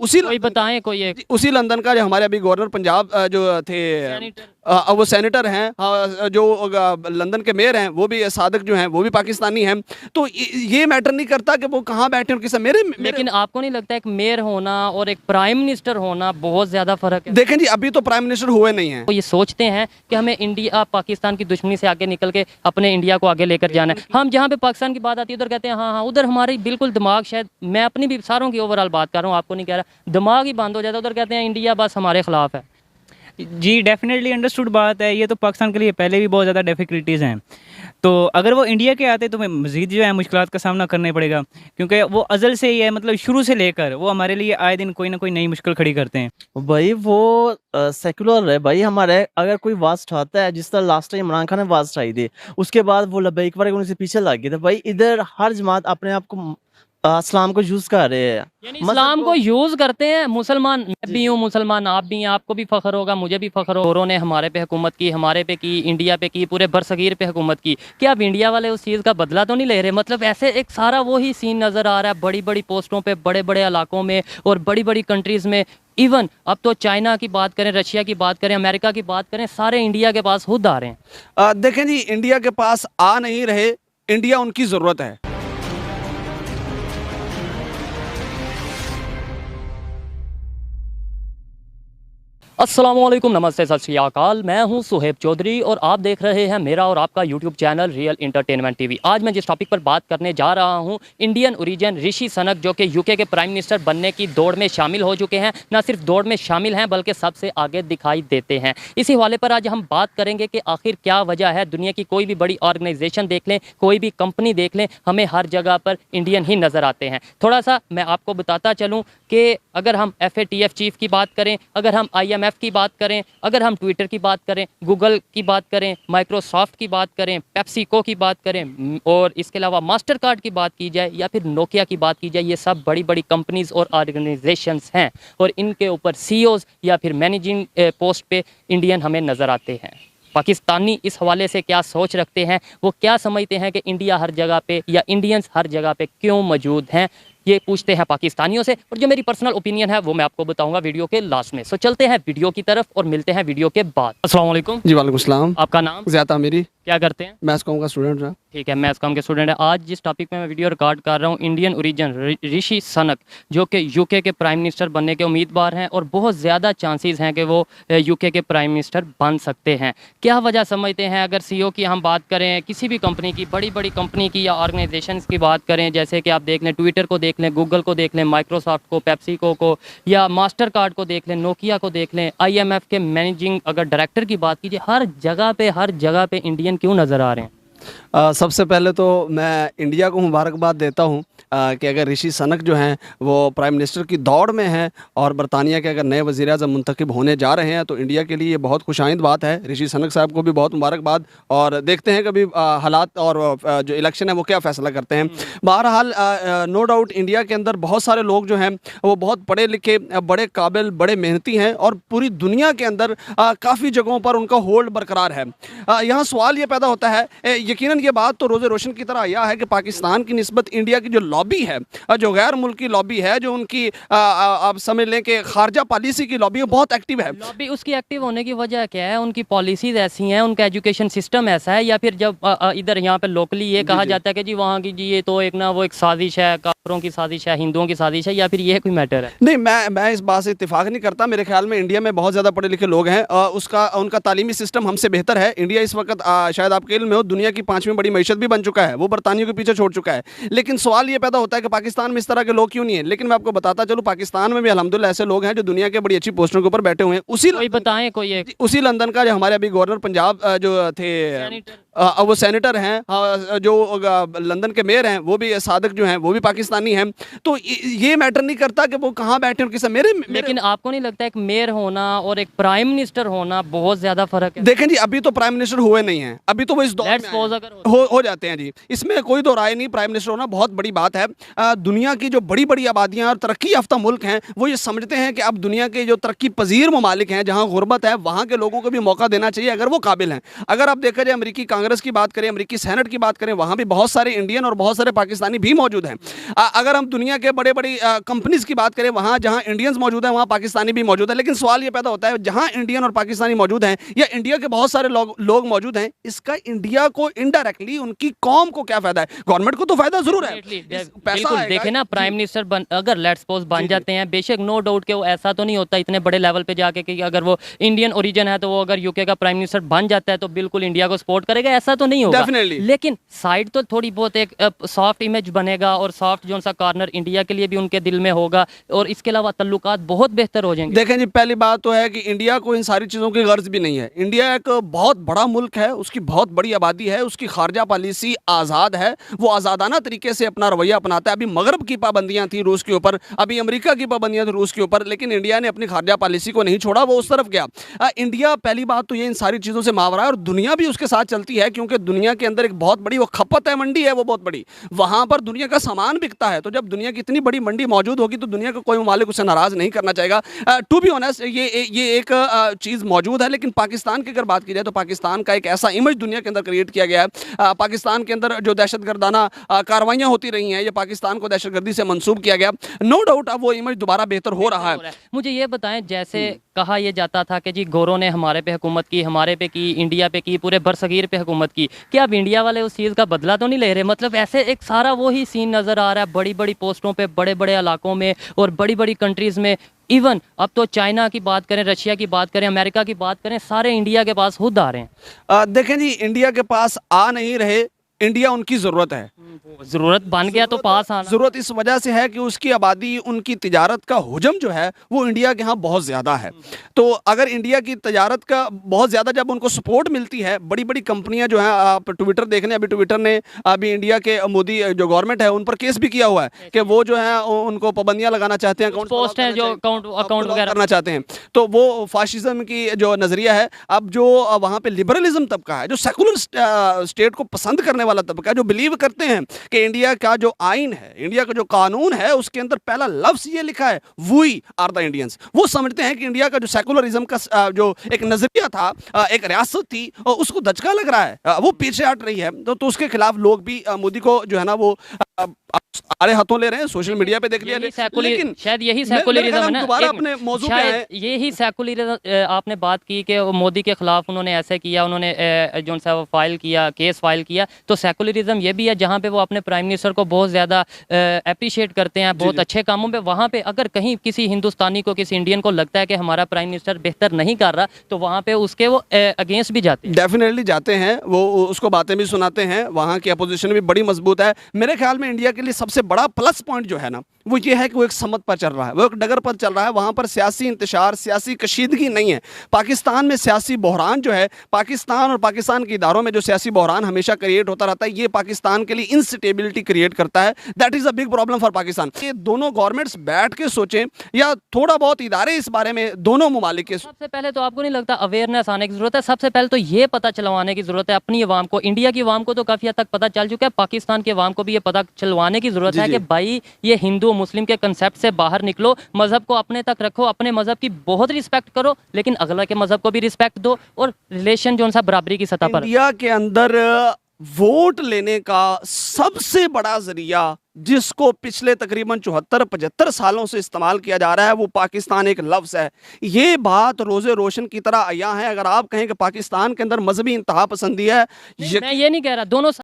कोई बताएं कोई एक उसी लंदन का जो हमारे अभी गवर्नर पंजाब जो थे सैनिटर। वो सेनेटर हैं, हाँ, जो लंदन के मेयर हैं वो भी सादक जो हैं वो भी पाकिस्तानी हैं। तो ये मैटर नहीं करता कि वो कहाँ बैठे उनके साथ। मेरे लेकिन आपको नहीं लगता एक मेयर होना और एक प्राइम मिनिस्टर होना बहुत ज्यादा फर्क है? देखें जी, अभी तो प्राइम मिनिस्टर हुए नहीं हैं। वो ये सोचते हैं कि हमें इंडिया पाकिस्तान की दुश्मनी से आगे निकल के अपने इंडिया को आगे लेकर जाना है। हम जहाँ पे पाकिस्तान की बात आती है उधर कहते हैं हाँ हाँ, उधर हमारी बिल्कुल दिमाग, शायद मैं अपनी भी सारों की ओवरऑल बात कर रहा हूँ, आपको नहीं कह रहा, दिमाग ही बंद हो जाता है। उधर कहते हैं इंडिया बस हमारे खिलाफ है। जी डेफिनेटली अंडरस्टूड बात है। ये तो पाकिस्तान के लिए पहले भी बहुत ज़्यादा डिफ़िकल्टीज़ हैं। तो अगर वो इंडिया के आते तो हमें मज़ीद जो है मुश्किलात का सामना करना पड़ेगा, क्योंकि वो अज़ल से ही है, मतलब शुरू से लेकर वो हमारे लिए आए दिन कोई ना कोई नई मुश्किल खड़ी करते हैं। भाई वो सेकुलर है भाई हमारे। अगर कोई आवाज उठाता है, जिस तरह लास्ट टाइम इमरान खान ने आवाज उठाई थी, उसके बाद वो लब्बैक वाले उनसे पीछे लग गए थे। भाई इधर हर जमात अपने आप को इस्लाम को यूज कर रहे हैं, यानी इस्लाम को यूज करते हैं। मुसलमान, मैं भी हूँ मुसलमान, आप भी हैं, आपको भी फख्र होगा, मुझे भी फख्र होगा। औरों ने हमारे पे हुकूमत की, हमारे पे की, इंडिया पे की, पूरे बरसगीर पे हुकूमत की। क्या अब इंडिया वाले उस चीज़ का बदला तो नहीं ले रहे? मतलब ऐसे एक सारा वही सीन नज़र आ रहा है बड़ी बड़ी पोस्टों पे, बड़े बड़े इलाकों में और बड़ी बड़ी कंट्रीज़ में। इवन अब तो चाइना की बात करें, रशिया की बात करें, अमेरिका की बात करें, सारे इंडिया के पास खुद आ रहे हैं। देखें जी, इंडिया के पास आ नहीं रहे, इंडिया उनकी ज़रूरत है। अस्सलामुअलैकुम, नमस्ते, सत श्री अकाल। मैं हूं सुहेब चौधरी और आप देख रहे हैं मेरा और आपका YouTube channel real entertainment TV. आज मैं जिस टॉपिक पर बात करने जा रहा हूं, इंडियन ओरिजिन ऋषि सनक, जो कि यूके के प्राइम मिनिस्टर बनने की दौड़ में शामिल हो चुके हैं। ना सिर्फ दौड़ में शामिल हैं बल्कि सबसे आगे दिखाई देते हैं। इसी हवाले पर आज हम बात करेंगे कि आखिर क्या वजह है। दुनिया की कोई भी बड़ी ऑर्गेनाइजेशन देख लें, कोई भी कंपनी देख लें, हमें हर जगह पर इंडियन ही नज़र आते हैं। थोड़ा सा मैं आपको बताता चलूँ कि अगर हम FATF चीफ की बात करें, अगर हम IMF की बात करें, अगर हम ट्विटर की बात करें, गूगल की बात करें, माइक्रोसॉफ्ट की बात करें, पेप्सिको की बात करें और इसके अलावा मास्टर कार्ड की बात की जाए या फिर नोकिया की बात की जाए, ये सब बड़ी बड़ी कंपनीज़ और ऑर्गेनाइजेशंस हैं और इनके ऊपर CEOs या फिर मैनेजिंग पोस्ट पे इंडियन हमें नज़र आते हैं। पाकिस्तानी इस हवाले से क्या सोच रखते हैं, वो क्या समझते हैं कि इंडिया हर जगह पे या इंडियंस हर जगह पे क्यों मौजूद हैं, ये पूछते हैं पाकिस्तानियों से। और जो मेरी पर्सनल ओपिनियन है वो मैं आपको बताऊंगा वीडियो के लास्ट में। सो चलते हैं वीडियो की तरफ और मिलते हैं वीडियो के बाद। अस्सलाम वालेकुम। जी वालेकुम सलाम। आपका नाम? ज़्यादा मेरी। क्या करते हैं? मैथ्स कॉम का स्टूडेंट है। ठीक है, मैथ्स कॉम के स्टूडेंट है। आज जिस टॉपिक पे मैं वीडियो रिकॉर्ड कर रहा हूँ, इंडियन ओरिजिन ऋषि सनक, जो कि यूके के प्राइम मिनिस्टर बनने के उम्मीदवार हैं और बहुत ज़्यादा चांसेस हैं कि वो यूके के प्राइम मिनिस्टर बन सकते हैं। क्या वजह समझते हैं? अगर CEO की हम बात करें, किसी भी कंपनी की, बड़ी बड़ी कंपनी की या ऑर्गेनाइजेशन की बात करें, जैसे कि आप देख लें ट्विटर को देख लें, गूगल को देख लें, माइक्रोसॉफ्ट को, पेप्सिको को या मास्टर कार्ड को देख लें, नोकिया को देख लें, IMF के मैनेजिंग अगर डायरेक्टर की बात कीजिए, हर जगह पे इंडियन क्यों नज़र आ रहे हैं? सबसे पहले तो मैं इंडिया को मुबारकबाद देता हूं कि अगर ऋषि सनक जो हैं वो प्राइम मिनिस्टर की दौड़ में हैं और बरतानिया के अगर नए वज़ीर आज़म मुंतखब होने जा रहे हैं तो इंडिया के लिए ये बहुत खुशाइंद बात है। ऋषि सनक साहब को भी बहुत मुबारकबाद और देखते हैं कभी हालात और जो इलेक्शन है वो क्या फ़ैसला करते हैं। बहरहाल नो डाउट इंडिया के अंदर बहुत सारे लोग जो हैं वो बहुत पढ़े लिखे, बड़े काबिल, बड़े मेहनती हैं और पूरी दुनिया के अंदर काफ़ी जगहों पर उनका होल्ड बरकरार है। यहाँ सवाल ये पैदा होता है, यकीनन ये बात तो रोज़े रोशन की तरह यह है कि पाकिस्तान की निस्बत इंडिया की जो लॉबी है, जो गैर मुल्की लॉबी है, जो उनकी आप समझ लें कि खारजा पॉलिसी की लॉबी है, बहुत एक्टिव है। लॉबी उसकी एक्टिव होने की वजह क्या है? उनकी पॉलिसीज़ ऐसी हैं, उनका एजुकेशन सिस्टम ऐसा है, या फिर जब इधर यहाँ पे लोकली ये कहा जाता है कि जी वहाँ की जी ये तो एक ना वो एक साजिश है, काफिरों की साजिश है, हिंदुओं की साजिश है, या फिर ये कोई मैटर है? नहीं, मैं इस बात से इत्तेफाक नहीं करता। मेरे ख्याल में इंडिया में बहुत ज़्यादा पढ़े लिखे लोग हैं, उनका तालीमी सिस्टम हमसे बेहतर है। इंडिया इस वक्त शायद आपके इल्म में हो दुनिया की 5वीं बड़ी मईशत भी बन चुका है, वो बरतानियों के पीछे छोड़ चुका है। लेकिन सवाल ये पैदा होता है कि पाकिस्तान में इस तरह के लोग क्यों नहीं हैं। लेकिन मैं आपको बताता चलूँ, पाकिस्तान में भी अल्हम्दुलिल्लाह ऐसे लोग हैं जो दुनिया के बड़ी अच्छी पोस्टों के ऊपर बैठे हुए हैं। कोई बताएं कोई एक? उसी लंदन का जो हमारे अभी गवर्नर पंजाब जो थे, वो सेनेटर हैं, हाँ, जो लंदन के मेयर हैं वो भी सादक जो हैं वो भी पाकिस्तानी हैं। तो ये मैटर नहीं करता कि वो कहाँ बैठे उनके साथ। लेकिन आपको नहीं लगता एक मेयर होना और एक प्राइम मिनिस्टर होना बहुत ज़्यादा फर्क है? देखें जी, अभी तो प्राइम मिनिस्टर हुए नहीं हैं, अभी तो वो इस दौर में अगर हो जाते हैं जी, इसमें कोई दो राय नहीं। प्राइम मिनिस्टर होना बहुत बड़ी बात है दुनिया की जो बड़ी बड़ी आबादियाँ और तरक्की याफ्ता मुल्क हैं वो ये समझते हैं कि अब दुनिया के जो तरक्की पजीर ममालिक हैं जहाँ गुर्बत है वहाँ के लोगों को भी मौका देना चाहिए अगर वो काबिल हैं। अगर आप देखा जाए अमेरिकी कांग्रेस की बात करें, अमेरिकी सेनेट की बात करें, वहाँ भी बहुत सारे इंडियन और बहुत सारे पाकिस्तानी भी मौजूद हैं। अगर हम दुनिया के बड़े बड़ी कंपनीज की बात करें, वहाँ जहाँ इंडियंस मौजूद हैं वहाँ पाकिस्तानी भी मौजूद है। लेकिन सवाल ये पैदा होता है जहाँ इंडियन और पाकिस्तानी मौजूद हैं या इंडिया के बहुत सारे लोग मौजूद हैं, इसका इंडिया को इनडायरेक्टली उनकी कौम को क्या फायदा है? गवर्नमेंट को तो फायदा जरूर है, बिल्कुल। देखे ना, प्राइम मिनिस्टर अगर लेट्स सपोज बन जाते हैं, बेशक नो डाउट के वो ऐसा तो नहीं होता इतने बड़े लेवल पे जाके कि अगर वो इंडियन ओरिजिन है तो वो अगर यूके का प्राइम मिनिस्टर बन जाता है तो बिल्कुल इंडिया को सपोर्ट करेगा, ऐसा तो नहीं होगा। Definitely. लेकिन साइड तो थोड़ी बहुत एक सॉफ्ट इमेज बनेगा और सॉफ्ट जो सा कॉर्नर इंडिया के लिए भी उनके दिल में होगा और इसके अलावा तल्लुकात बहुत बेहतर हो जाएंगे। देखें जी, पहली बात तो है कि इंडिया को इन सारी चीज़ों की गर्ज भी नहीं है। इंडिया एक बहुत बड़ा मुल्क है, उसकी बहुत बड़ी आबादी है, उसकी खारजा पॉलिसी आज़ाद है, वो आज़ादाना तरीके से अपना रवैया अपनाता है। अभी मगरब की पाबंदियां थी रूस के ऊपर, अभी अमेरिका की पाबंदियां थी रूस के ऊपर, लेकिन इंडिया ने अपनी खारजा पॉलिसी को नहीं छोड़ा, वो उस तरफ गया। इंडिया पहली बात तो ये इन सारी चीज़ों से मावरा है और दुनिया भी उसके साथ चलती है क्योंकि दुनिया के अंदर एक बहुत बड़ी वो खपत है, मंडी है वो बहुत बड़ी, वहाँ पर दुनिया का सामान बिकता है। तो जब दुनिया की इतनी बड़ी मंडी मौजूद होगी तो दुनिया का कोई ममालिक उसे नाराज़ नहीं करना चाहेगा। टू बी ऑनेस्ट ये एक चीज़ मौजूद है। लेकिन पाकिस्तान की अगर बात की जाए तो पाकिस्तान का एक ऐसा इमेज दुनिया के अंदर क्रिएट किया गया है। पाकिस्तान के अंदर जो दहशतगर्दाना कार्रवाइयाँ होती रही हैं, ये पाकिस्तान को दहशतगर्दी से मंसूब किया गया। नो डाउट अब वो इमेज दोबारा बेहतर हो रहा है। मुझे ये बताएं, जैसे कहा यह जाता था कि जी गोरों ने हमारे पे हुकूमत की, हमारे पे की, इंडिया पे की, पूरे बरसगीर पे हुकूमत की, क्या अब इंडिया वाले उस चीज़ का बदला तो नहीं ले रहे? मतलब ऐसे एक सारा वही सीन नज़र आ रहा है बड़ी बड़ी पोस्टों पे, बड़े बड़े इलाकों में और बड़ी बड़ी कंट्रीज़ में। इवन अब तो चाइना की बात करें, रशिया की बात करें, अमेरिका की बात करें, सारे इंडिया के पास खुद आ रहे हैं। देखें जी, इंडिया के पास आ नहीं रहे, इंडिया उनकी ज़रूरत है। ज़रूरत बन गया तो पास आना। ज़रूरत इस वजह से है कि उसकी आबादी, उनकी तिजारत का हुजम जो है वो इंडिया के यहाँ बहुत ज़्यादा है। तो अगर इंडिया की तिजारत का बहुत ज़्यादा जब उनको सपोर्ट मिलती है, बड़ी बड़ी कंपनियां जो हैं, आप ट्विटर देख लें, अभी ट्विटर ने अभी इंडिया के मोदी जो गवर्नमेंट है उन पर केस भी किया हुआ है कि वो जो है उनको पाबंदियाँ लगाना चाहते हैं, पोस्ट हैं जो अकाउंट वगैरह करना चाहते हैं। तो वो फाशिज्म की जो नज़रिया है। अब जो वहाँ पे लिबरलिज्म तबका है, जो सेकुलर स्टेट को पसंद करने वाला तबका, जो बिलीव करते हैं कि इंडिया का जो आइन है, इंडिया का जो कानून है, उसके अंदर पहला लफ्ज़ ये लिखा है, वी आर द इंडियंस। वो समझते हैं कि इंडिया का जो सेकुलरिज्म का जो एक नज़रिया था, एक रियासत थी, उसको धचका लग रहा है, वो पीछे हट रही है। तो उसके खिलाफ लोग भी मोदी को जो है ना वो सारे हाथों ले रहे हैं, सोशल मीडिया पे देख लिया। लेकिन शायद यही सेकुलरिज्म है ना, दोबारा अपने मौजू पे आए। यही सेकुलरिज्म आपने बात की कि मोदी के खिलाफ उन्होंने ऐसे किया, उन्होंने जो सा वो फाइल किया, केस फाइल किया। तो सेकुलरिज्म ये भी है जहाँ पे वो अपने प्राइम मिनिस्टर को बहुत ज़्यादा अप्रिशिएट करते हैं, बहुत अच्छे कामों पे। वहाँ पे अगर कहीं किसी हिंदुस्तानी को, किसी इंडियन को लगता है कि हमारा प्राइम मिनिस्टर बेहतर नहीं कर रहा, तो वहाँ पे उसके वो अगेंस्ट भी जाते हैं। डेफिनेटली जाते हैं, वो उसको बातें भी सुनाते हैं। वहाँ की अपोजिशन भी बड़ी मजबूत है। मेरे ख्याल में इंडिया के लिए सबसे बड़ा प्लस पॉइंट जो है ना वो ये है कि वो एक समत पर चल रहा है, वो एक डगर पर चल रहा है। वहाँ पर सियासी इंतशार, सियासी कशीदगी नहीं है। पाकिस्तान में सियासी बहरान जो है, पाकिस्तान और पाकिस्तान के इदारों में जो सियासी बहरान हमेशा क्रिएट होता रहता है, ये पाकिस्तान के लिए इंस्टेबिलिटी क्रिएट करता है। That is a big problem for Pakistan. ये दोनों गवर्नमेंट्स बैठ के सोचें या थोड़ा बहुत इदारे इस बारे में दोनों ममालिक के। सबसे पहले तो आपको नहीं लगता अवेयरनेस आने की ज़रूरत है? सबसे पहले तो ये पता चलवाने की ज़रूरत है अपनी अवाम को। इंडिया की अवाम को तो काफ़ी हद तक पता चल चुका है, पाकिस्तान के अवाम को भी ये पता चलवाने की ज़रूरत है कि भाई ये हिंदू मुस्लिम के कंसेप्ट से बाहर निकलो, मज़हब को अपने तक रखो, अपने मज़हब की बहुत रिस्पेक्ट करो, लेकिन अगला के मज़हब को भी रिस्पेक्ट दो और रिलेशन जो सा बराबरी की सतह पर। इंडिया के अंदर वोट लेने का सबसे बड़ा जरिया जिसको पिछले तकरीबन 74-75 सालों से इस्तेमाल किया जा रहा है वो पाकिस्तान एक लफ्ज़ है। ये बात रोज़े रोशन की तरह आया है। अगर आप कहें कि पाकिस्तान के अंदर मजहबी इंतहा पसंदी है, मैं ये नहीं कह रहा, दोनों